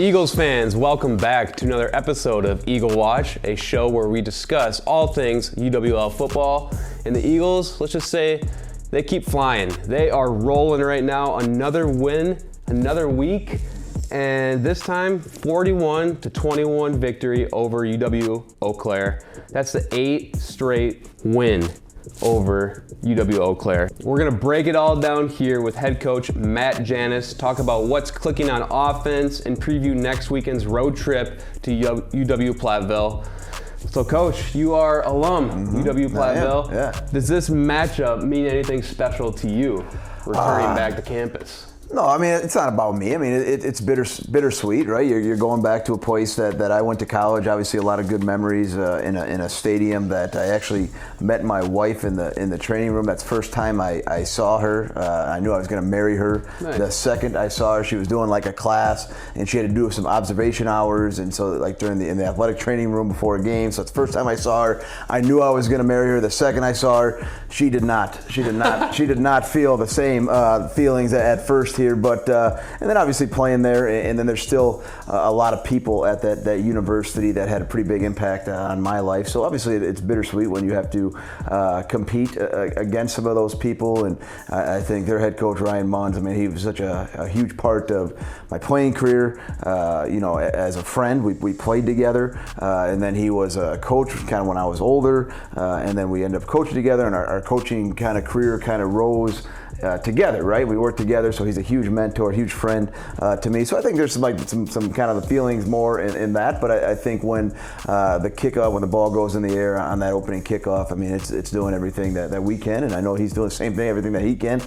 Eagles fans, welcome back to another episode of Eagle Watch, a show where we discuss all things UWL football. And the Eagles, let's just say, they keep flying. They are rolling right now. Another win, another week, and this time 41-21 victory over UW-Eau Claire. That's the 8th straight win over UW-Eau Claire. We're gonna break it all down here with head coach Matt Janis, talk about what's clicking on offense, and preview next weekend's road trip to UW-Platteville. So coach, you are alum, UW-Platteville. Yeah. Does this matchup mean anything special to you returning back to campus? No, I mean, it's not about me. I mean, it's bittersweet, right? You're going back to a place that I went to college. Obviously, a lot of good memories in a stadium that I actually met my wife in the training room. That's the first time I saw her. I knew I was going to marry her. Nice. The second I saw her, she was doing like a class, and she had to do some observation hours. And so, like in the athletic training room before a game. So it's the first time I saw her. I knew I was going to marry her. The second I saw her, she did not she did not feel the same feelings at first here, but and then obviously playing there, and then there's still a lot of people at that university that had a pretty big impact on my life. So obviously it's bittersweet when you have to compete against some of those people, and I think their head coach Ryan Munns, I mean, he was such a huge part of my playing career. As a friend, we played together, and then he was a coach kind of when I was older, and then we ended up coaching together, and our coaching kind of career kind of rose together, right? We worked together, so he's a huge mentor, huge friend to me. So I think there's some kind of the feelings more in that, but I think when the kickoff, when the ball goes in the air on that opening kickoff, I mean, it's doing everything that we can, and I know he's doing the same thing, everything that he can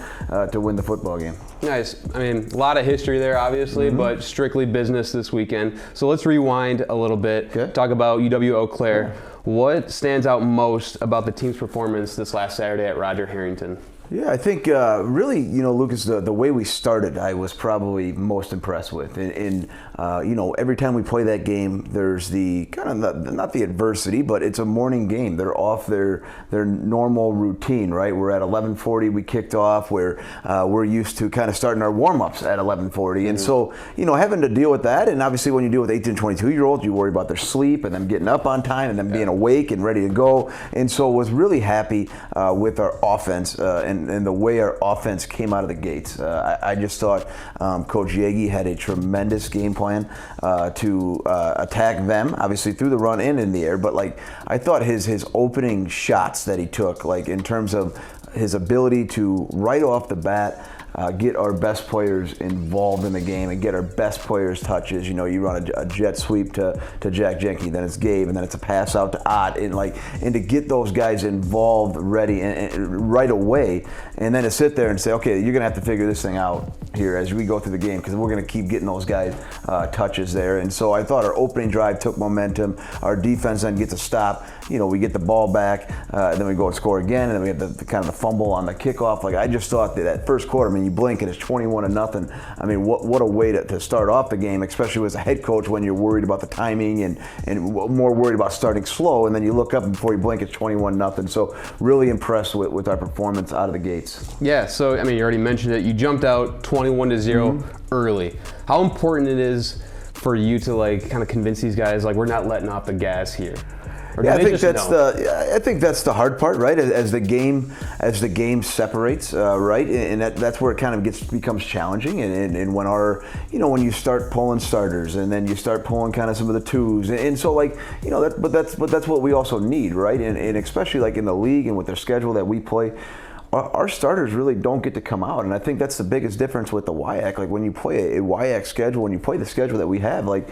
to win the football game. Nice. I mean, a lot of history there, obviously, but strictly business this weekend. So let's rewind a little bit, talk about UW-Eau Claire. Yeah. What stands out most about the team's performance this last Saturday at Roger Harrington? Yeah, I think really, Lucas, the way we started, I was probably most impressed with. And every time we play that game, there's the kind of not the adversity, but it's a morning game. They're off their normal routine, right? We're at 11:40. We kicked off. Where we're used to kind of starting our warm-ups at 11:40, and so having to deal with that. And obviously, when you deal with 18, 22-year-olds, you worry about their sleep and them getting up on time and them being awake and ready to go. And so, was really happy with our offense and the way our offense came out of the gates. I just thought Coach Yagi had a tremendous game plan to attack them, obviously through the run and in the air, but I thought his opening shots that he took, in terms of his ability to right off the bat get our best players involved in the game and get our best players touches. You run a jet sweep to Jack Jenke, then it's Gabe, and then it's a pass out to Ott, and to get those guys involved, ready, and right away, and then to sit there and say, okay, you're gonna have to figure this thing out here as we go through the game, because we're gonna keep getting those guys touches there. And so I thought our opening drive took momentum. Our defense then gets a stop. We get the ball back, then we go and score again, and then we have the kind of the fumble on the kickoff. I just thought that first quarter, I mean, you blink and it's 21-0. I mean, what a way to start off the game, especially as a head coach when you're worried about the timing and more worried about starting slow, and then you look up and before you blink it's 21-0. So really impressed with our performance out of the gates. Yeah, so I mean, you already mentioned it. You jumped out 21-0 early. How important it is for you to kind of convince these guys we're not letting off the gas here? Yeah, I think that's the hard part, right? As the game separates, right, and that's where it kind of becomes challenging. And when when you start pulling starters, and then you start pulling kind of some of the twos, and so but that's what we also need, right? And especially in the league and with their schedule that we play. Our starters really don't get to come out, and I think that's the biggest difference with the WIAC. When you play a WIAC schedule, when you play the schedule that we have, like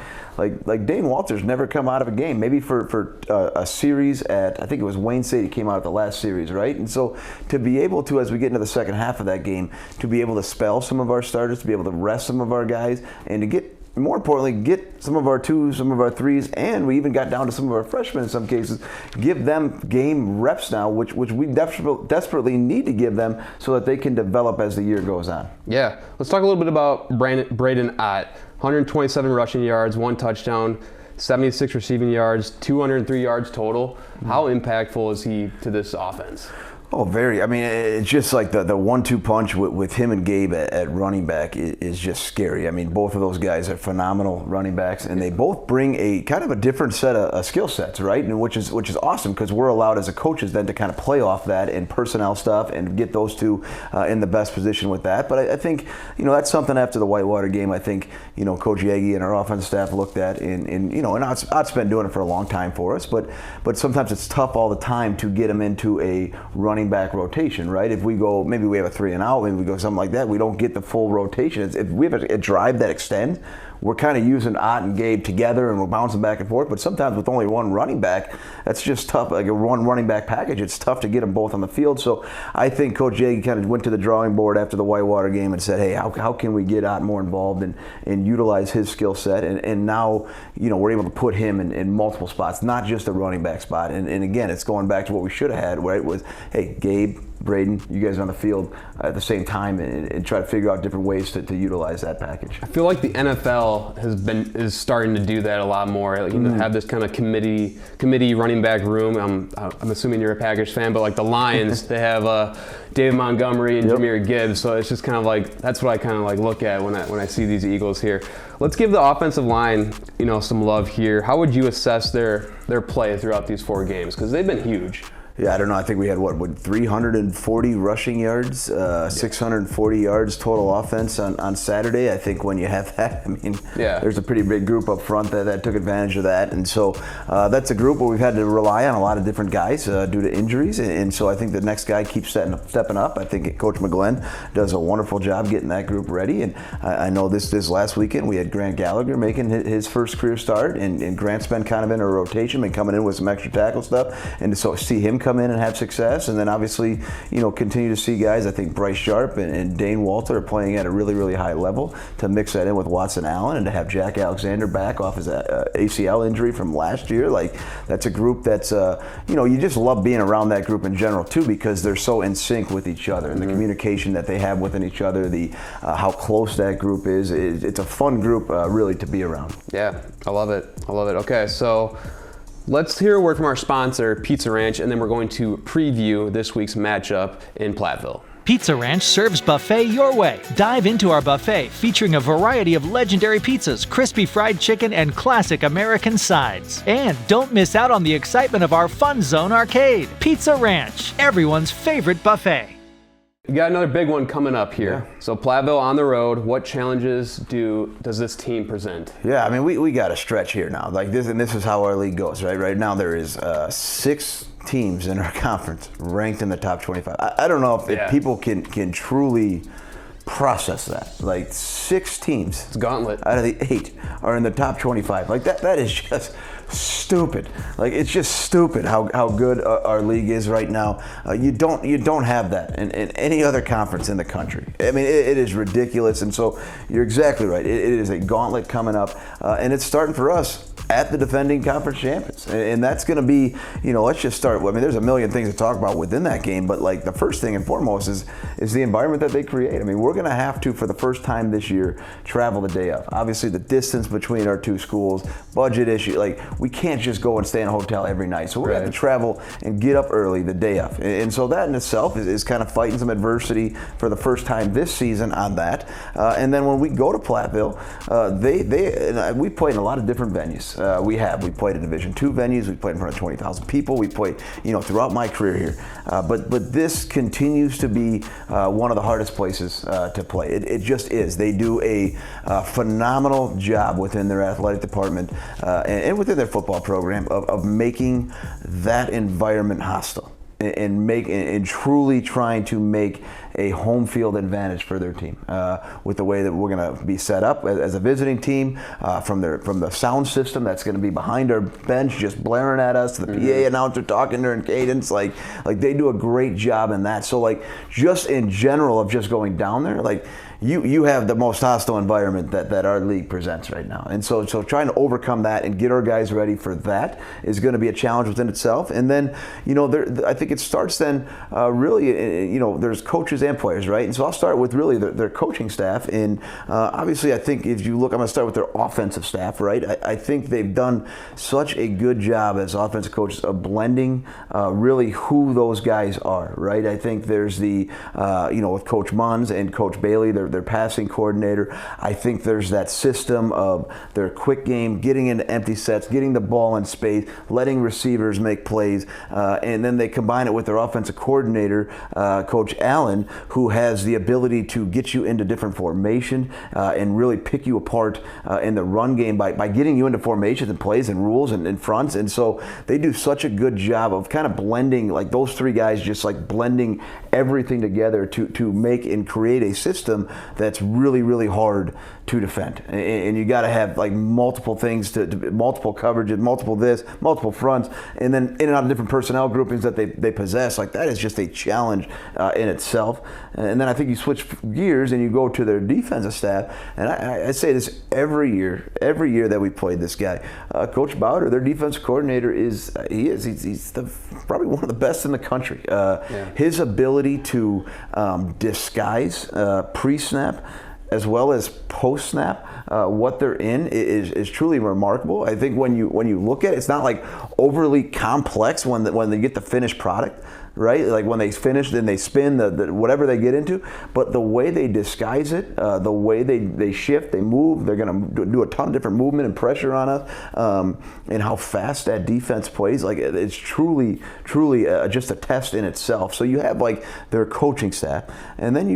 Dane Walters never come out of a game. Maybe for a series at, I think it was Wayne State, he came out at the last series, right? And so to be able to, as we get into the second half of that game, to be able to spell some of our starters, to be able to rest some of our guys, and to more importantly, get some of our twos, some of our threes, and we even got down to some of our freshmen in some cases, give them game reps now, which we desperately need to give them so that they can develop as the year goes on. Yeah, let's talk a little bit about Braden Ott. 127 rushing yards, 1 touchdown, 76 receiving yards, 203 yards total. How impactful is he to this offense? Oh, very. I mean, it's just like the 1-2 punch with him and Gabe at running back is just scary. I mean, both of those guys are phenomenal running backs, and they both bring a kind of a different set of skill sets, right? And which is awesome, because we're allowed as a coaches then to kind of play off that and personnel stuff and get those two in the best position with that. But I think, that's something after the Whitewater game, I think, Coach Yagi and our offensive staff looked at, and Ott's been doing it for a long time for us, but sometimes it's tough all the time to get them into a running back rotation, right? If we go, maybe we have a 3 and out, maybe we go something like that, we don't get the full rotation. If we have a drive that extends, we're kind of using Ott and Gabe together and we're bouncing back and forth, but sometimes with only one running back, that's just tough. Like a one running back package, it's tough to get them both on the field. So I think Coach Yagi kind of went to the drawing board after the Whitewater game and said, hey, how can we get Ott more involved and utilize his skill set? And now, we're able to put him in multiple spots, not just a running back spot. And again, it's going back to what we should have had, right? Was, hey, Gabe, Braden, you guys are on the field at the same time and try to figure out different ways to utilize that package. I feel like the NFL is starting to do that a lot more. Like, have this kind of committee running back room. I'm assuming you're a Packers fan, but like the Lions, they have David Montgomery and Jahmyr Gibbs. So it's just kind of like, that's what I kind of like look at when I see these Eagles here. Let's give the offensive line, some love here. How would you assess their play throughout these 4 games? Because they've been huge. Yeah, I don't know. I think we had 340 rushing yards, 640 yards total offense on Saturday. I think when you have that, there's a pretty big group up front that took advantage of that. And so that's a group where we've had to rely on a lot of different guys due to injuries. And so I think the next guy keeps stepping up. I think Coach McGlenn does a wonderful job getting that group ready. And I know this last weekend we had Grant Gallagher making his first career start. And Grant's been kind of in a rotation, been coming in with some extra tackle stuff. And so see him come in and have success, and then obviously continue to see guys. I think Bryce Sharp and Dane Walter are playing at a really, really high level. To mix that in with Watson Allen and to have Jack Alexander back off his ACL injury from last year, like that's a group that's you just love being around that group in general too, because they're so in sync with each other and the communication that they have within each other, the how close that group is. It's a fun group really to be around. Yeah, I love it. Okay, so let's hear a word from our sponsor, Pizza Ranch, and then we're going to preview this week's matchup in Platteville. Pizza Ranch serves buffet your way. Dive into our buffet featuring a variety of legendary pizzas, crispy fried chicken, and classic American sides. And don't miss out on the excitement of our Fun Zone arcade. Pizza Ranch, everyone's favorite buffet. You got another big one coming up here. Yeah. So Platteville on the road. What challenges does this team present? Yeah, we got a stretch here now. Like this, and this is how our league goes, right? Right now there is 6 teams in our conference ranked in the top 25. I don't know if people can truly process that. Like 6 teams, it's gauntlet, out of the 8 are in the top 25. Like that is just stupid. Like it's just stupid how good our league is right now. You don't have that in any other conference in the country. I mean, it is ridiculous. And so you're exactly right. It is a gauntlet coming up, and it's starting for us at the defending conference champions, and that's going to be, let's just start. I mean, there's a million things to talk about within that game, but like the first thing and foremost is the environment that they create. I mean, we're going to have to, for the first time this year, travel the day of. Obviously, the distance between our 2 schools, budget issue, like we can't just go and stay in a hotel every night. So we're going to have to travel and get up early the day of, and so that in itself is kind of fighting some adversity for the first time this season on that. And then when we go to Platteville, we played in a lot of different venues. We played in Division II venues. We played in front of 20,000 people. We played, throughout my career here. But this continues to be one of the hardest places to play. It just is. They do a phenomenal job within their athletic department and within their football program of making that environment hostile and truly trying to make a home field advantage for their team with the way that we're going to be set up as a visiting team from the sound system that's going to be behind our bench just blaring at us, the PA announcer talking during cadence, like they do a great job in that. So like just in general of just going down there, like you have the most hostile environment that our league presents right now. And so trying to overcome that and get our guys ready for that is going to be a challenge within itself. And then, I think it starts then really, there's coaches coaches and players, right? And so I'll start with really their coaching staff. And obviously, I think if you look, I'm going to start with their offensive staff, right? I think they've done such a good job as offensive coaches of blending really who those guys are, right? I think there's the, with Coach Munns and Coach Bailey, their passing coordinator. I think there's that system of their quick game, getting into empty sets, getting the ball in space, letting receivers make plays, and then they combine it with their offensive coordinator, Coach Allen, who has the ability to get you into different formation and really pick you apart in the run game by getting you into formations and plays and rules and fronts. And so they do such a good job of kind of blending, like those three guys just like blending everything together to make and create a system that's really, really hard to defend. And you got to have like multiple things, to multiple coverages, multiple fronts, and then in and out of different personnel groupings that they possess. Like that is just a challenge in itself. And then I think you switch gears and you go to their defensive staff. And I say this every year that we played this guy, Coach Bowder, their defensive coordinator, he's probably one of the best in the country. His ability to disguise pre-snap as well as post-snap, what they're in is truly remarkable. I think when you look at it, it's not like overly complex when they get the finished product, right? Like when they finish, then they spin the whatever they get into. But the way they disguise it, the way they shift, they move, they're going to do a ton of different movement and pressure on us, and how fast that defense plays. Like it's truly just a test in itself. So you have like their coaching staff, and then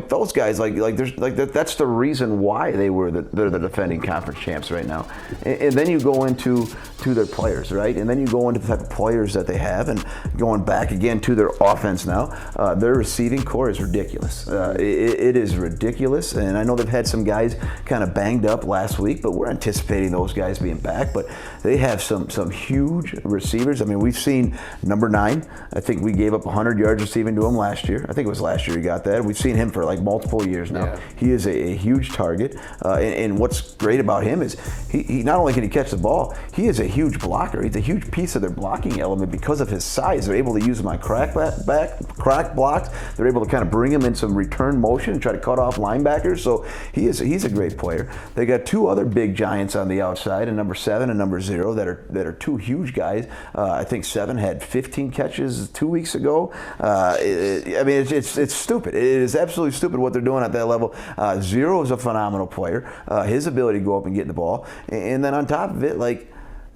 those guys that's the reason why they're the defending conference champs right now. And then you go into their players, right? And then you go into the type of players that they have, and going back again to their offense now, their receiving core is ridiculous. It is ridiculous, and I know they've had some guys kind of banged up last week, but we're anticipating those guys being back. But they have some huge receivers. I mean, we've seen number 9. I think we gave up 100 yards receiving to him last year. I think it was last year he got that. We've seen him for like multiple years now. Yeah. He is a huge target, and what's great about him is he not only can he catch the ball, he is a huge blocker. He's a huge piece of their blocking element because of his size. They're able to use him on crack blocks. They're able to kind of bring him in some return motion and try to cut off linebackers. So he's a great player. They got 2 other big giants on the outside, and number 7 and number 0 that are 2 huge guys. I think 7 had 15 catches 2 weeks ago. It's stupid. It is absolutely stupid what they're doing at that level. 0 is a phenomenal player. His ability to go up and get the ball, and then on top of it, like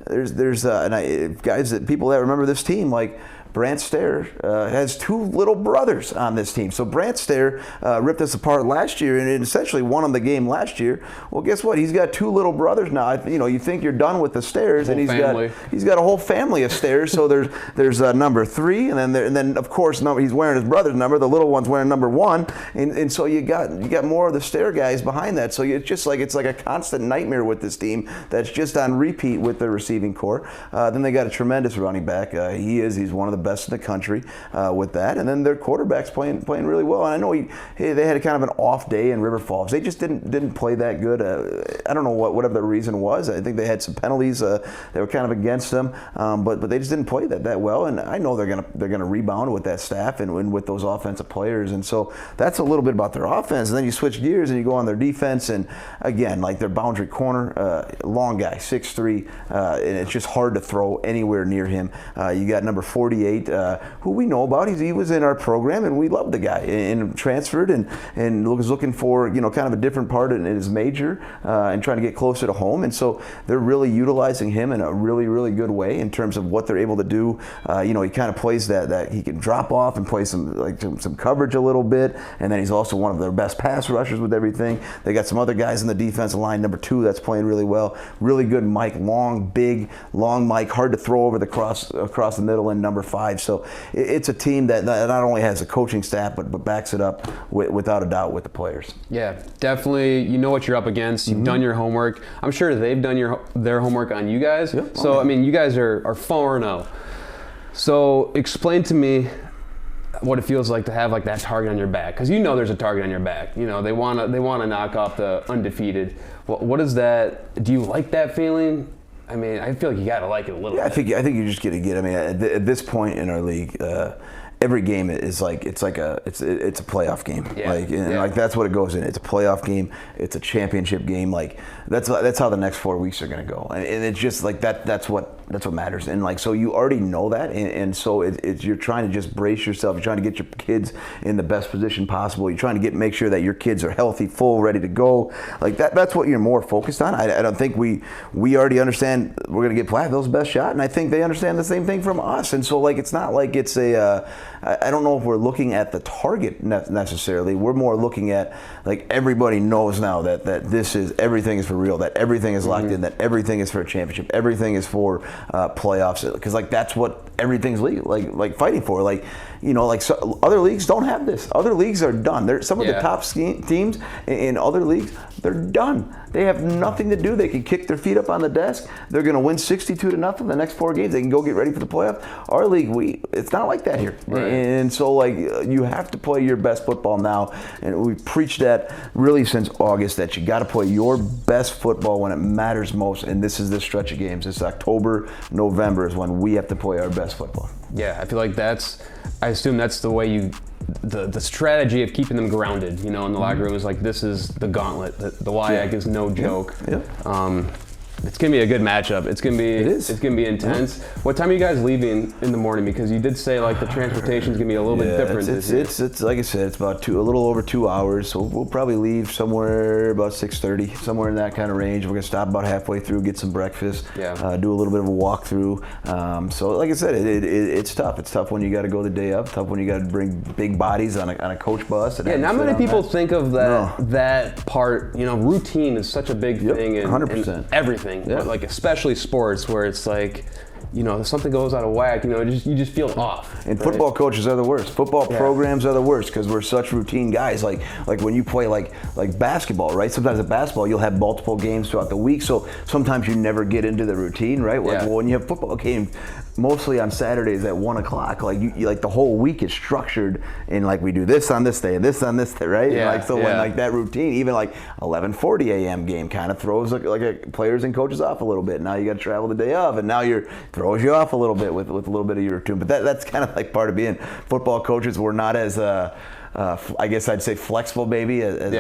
there's people that remember this team, like Brant Stair has 2 little brothers on this team. So Brant Stair ripped us apart last year and essentially won on the game last year. Well, guess what? He's got 2 little brothers now. You think you're done with the Stairs, and he's got a whole family of Stairs. So there's number 3, and then of course he's wearing his brother's number. The little one's wearing number 1, and so you got more of the Stair guys behind that. So it's like a constant nightmare with this team that's just on repeat with the receiving core. Then they got a tremendous running back. He's one of the best in the country with that, and then their quarterback's playing really well. And I know they had a kind of an off day in River Falls. They just didn't play that good. I don't know whatever the reason was. I think they had some penalties that were kind of against them, but they just didn't play that well. And I know they're gonna rebound with that staff and with those offensive players. And so that's a little bit about their offense. And then you switch gears and you go on their defense, and again, like their boundary corner, long guy, 6'3", and it's just hard to throw anywhere near him. You got number 48. Who we know about. He was in our program, and we loved the guy, and transferred and was looking for kind of a different part in his major and trying to get closer to home. And so they're really utilizing him in a really, really good way in terms of what they're able to do. He kind of plays that he can drop off and play some coverage a little bit, and then he's also one of their best pass rushers with everything. They got some other guys in the defensive line, number 2 that's playing really well. Really good Mike, big long Mike, hard to throw over across the middle, and number 5. So it's a team that not only has a coaching staff but backs it up without a doubt with the players. Yeah, definitely. You know what you're up against. You've done your homework. I'm sure they've done their homework on you guys. Yep. So I mean, you guys are 4-0. So explain to me what it feels like to have like that target on your back, because there's a target on your back. They want to knock off the undefeated. What is that? Do you like that feeling? I mean, I feel like you got to like it a little bit. I think you just got to get. I mean, at this point in our league, every game is like it's a playoff game. Yeah. Like that's what it goes in. It's a playoff game. It's a championship game. Like that's how the next 4 weeks are going to go. And it's just like that's what matters. And like so you already know that. And so you're trying to just brace yourself. You're trying to get your kids in the best position possible. You're trying to make sure that your kids are healthy, full, ready to go. Like that's what you're more focused on. I don't think we already understand we're going to get Platteville's best shot, and I think they understand the same thing from us. And so like it's not like it's I don't know if we're looking at the target necessarily. We're more looking at like everybody knows now that everything is for real, that everything is locked in, that everything is for a championship, everything is for playoffs, because like that's what everything's like fighting for. Like like so other leagues don't have this. Other leagues are done. They're some of the top teams in other leagues. They're done. They have nothing to do. They can kick their feet up on the desk. They're going to win 62-0 the next 4 games. They can go get ready for the playoff. Our league, it's not like that here. Right. And so like you have to play your best football now. And we preached that really since August, that you got to play your best football when it matters most. And this is the stretch of games. It's October, November is when we have to play our best football. Yeah, I feel like I assume that's the way the strategy of keeping them grounded, in the locker room is like, this is the gauntlet. The WIAC is no joke. Yeah. It's gonna be a good matchup. It's gonna be intense. What time are you guys leaving in the morning? Because you did say like the transportation's gonna be a little bit different. It's like I said, it's about a little over 2 hours. So we'll probably leave somewhere about 6:30, somewhere in that kind of range. We're gonna stop about halfway through, get some breakfast, do a little bit of a walkthrough. So like I said, it's tough. It's tough when you got to go the day up. Tough when you got to bring big bodies on a coach bus. And not many people think of that part. Routine is such a big thing in 100%. everything. But like especially sports, where it's like, if something goes out of whack, you just feel off. And football coaches are the worst. Football programs are the worst because we're such routine guys. Like when you play like basketball, right? Sometimes at basketball you'll have multiple games throughout the week, so sometimes you never get into the routine, right? Well, when you have football game, mostly on Saturdays at 1 o'clock, like you like the whole week is structured in like we do this on this day and this on this day, right? Yeah, when like that routine, even like 11:40 a.m. game kind of throws like players and coaches off a little bit. Now you got to travel the day of, and now throws you off a little bit with a little bit of your routine. But that's kind of like part of being football coaches. We're not as I guess I'd say flexible maybe as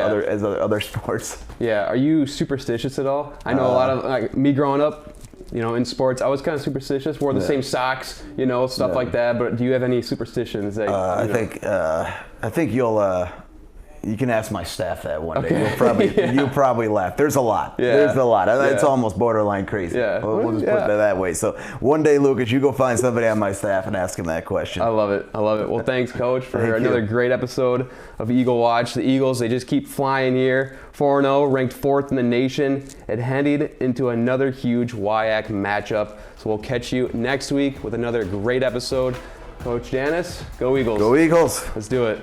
other sports. Yeah. Are you superstitious at all? I know a lot of like me growing up. In sports, I was kind of superstitious. Wore the same socks, stuff like that. But do you have any superstitions? That, I think you can ask my staff that one day. You'll probably laugh. There's a lot. Yeah. There's a lot. It's almost borderline crazy. Yeah. We'll just put it that way. So one day, Lucas, you go find somebody on my staff and ask him that question. I love it. Well, thanks, Coach, for another great episode of Eagle Watch. The Eagles, they just keep flying here. 4-0, ranked 4th in the nation, and headed into another huge WIAC matchup. So we'll catch you next week with another great episode. Coach Janis, go Eagles. Go Eagles. Let's do it.